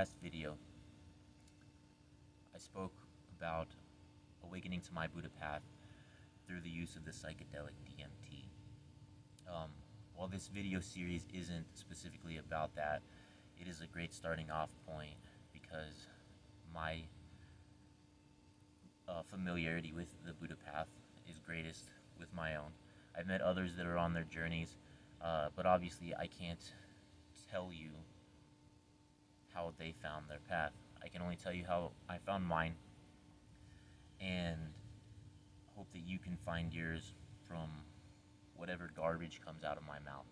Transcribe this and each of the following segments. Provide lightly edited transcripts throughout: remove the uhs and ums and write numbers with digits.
last video, I spoke about awakening to my Buddha path through the use of the psychedelic DMT. Um, while this video series isn't specifically about that, it is a great starting off point because my familiarity with the Buddha path is greatest with my own. I've met others that are on their journeys, but obviously I can't tell you how they found their path. I can only tell you how I found mine and hope that you can find yours from whatever garbage comes out of my mouth.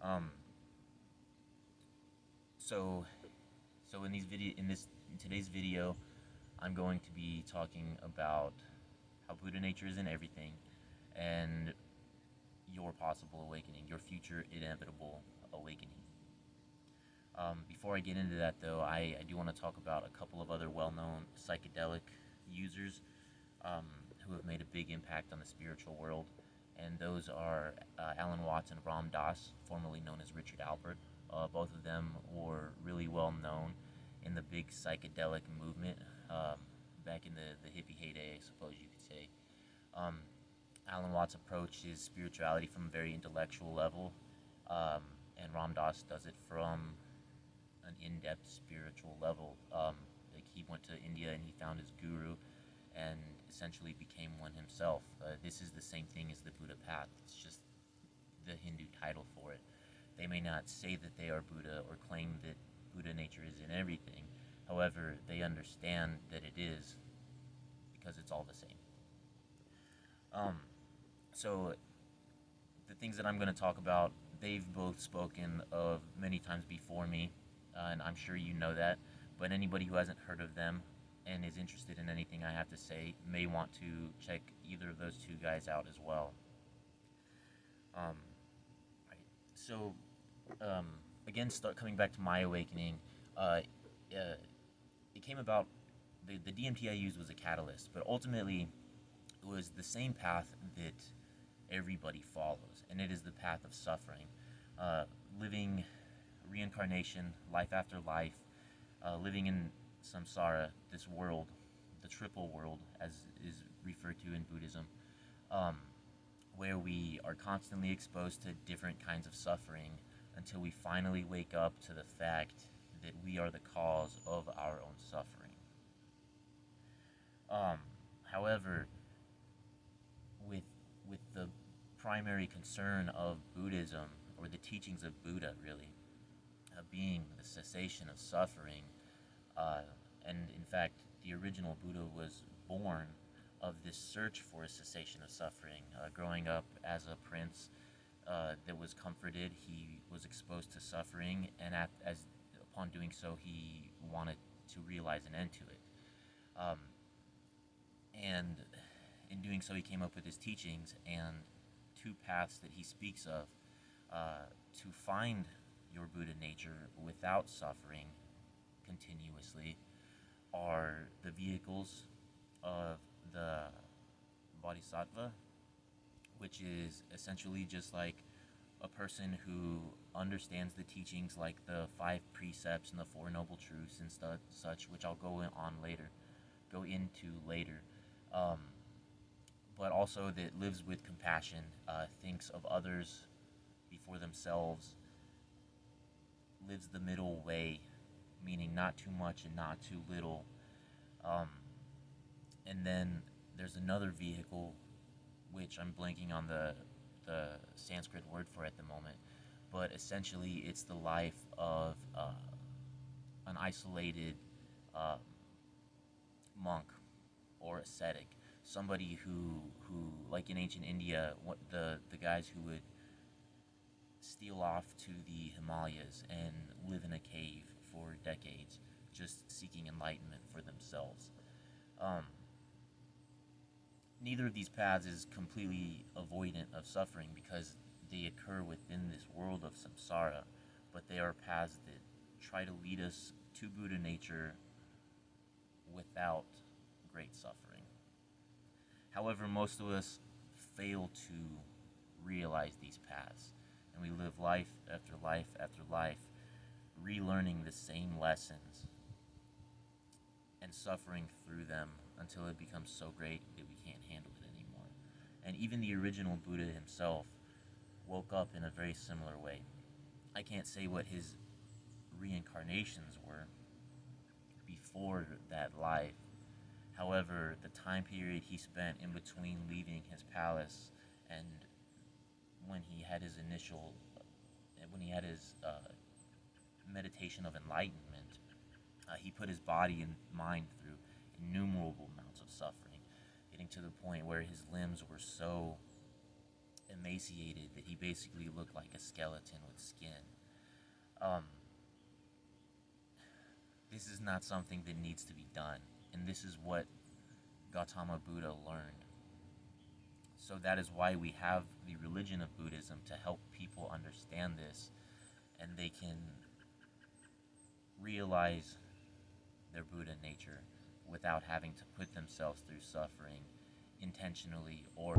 Um, so, so in today's video, I'm going to be talking about how Buddha nature is in everything, and your possible awakening, your future inevitable awakening. Before I get into that, though, I do want to talk about a couple of other well-known psychedelic users who have made a big impact on the spiritual world, and those are Alan Watts and Ram Dass, formerly known as Richard Alpert. Both of them were really well known in the big psychedelic movement back in the hippie heyday, I suppose you could say. Um, Alan Watts approached his spirituality from a very intellectual level, and Ram Dass does it from an in-depth spiritual level. Like he went to India and he found his guru, and essentially became one himself. This is the same thing as the Buddha path. It's just the Hindu title for it. They may not say that they are Buddha or claim that Buddha nature is in everything. However, they understand that it is because it's all the same. So the things that I'm going to talk about, they've both spoken of many times before me, and I'm sure you know that. But anybody who hasn't heard of them and is interested in anything I have to say may want to check either of those two guys out as well. Right. So, again, coming back to my awakening, it came about. The DMT I used was a catalyst, but ultimately, it was the same path that everybody follows, and it is the path of suffering, living reincarnation, life after life, living in samsara, this world, the triple world, as is referred to in Buddhism, where we are constantly exposed to different kinds of suffering until we finally wake up to the fact that we are the cause of our own suffering. However, with the primary concern of Buddhism, or the teachings of Buddha, really, being the cessation of suffering, and in fact, the original Buddha was born of this search for a cessation of suffering. Growing up as a prince that was comforted, he was exposed to suffering, and upon doing so, he wanted to realize an end to it. And in doing so, he came up with his teachings, and two paths that he speaks of to find your Buddha nature without suffering continuously are the vehicles of the Bodhisattva, which is essentially just like a person who understands the teachings like the 5 precepts and the 4 noble truths and such, which I'll go into later. But also that lives with compassion, thinks of others before themselves, lives the middle way, meaning not too much and not too little. And then there's another vehicle, which I'm blanking on the Sanskrit word for at the moment, but essentially it's the life of an isolated monk or ascetic, somebody who like in ancient India, the guys who would steal off to the Himalayas and live in a cave for decades, just seeking enlightenment for themselves. Neither of these paths is completely avoidant of suffering because they occur within this world of samsara, but they are paths that try to lead us to Buddha nature without great suffering. However, most of us fail to realize these paths, and we live life after life after life relearning the same lessons and suffering through them until it becomes so great that we can't handle it anymore. And even the original Buddha himself woke up in a very similar way. I can't say what his reincarnations were before that life. However, the time period he spent in between leaving his palace and when he had his meditation of enlightenment, he put his body and mind through innumerable amounts of suffering, getting to the point where his limbs were so emaciated that he basically looked like a skeleton with skin. This is not something that needs to be done, and this is what Gautama Buddha learned. So that is why we have the religion of Buddhism, to help people understand this, and they can realize their Buddha nature without having to put themselves through suffering intentionally or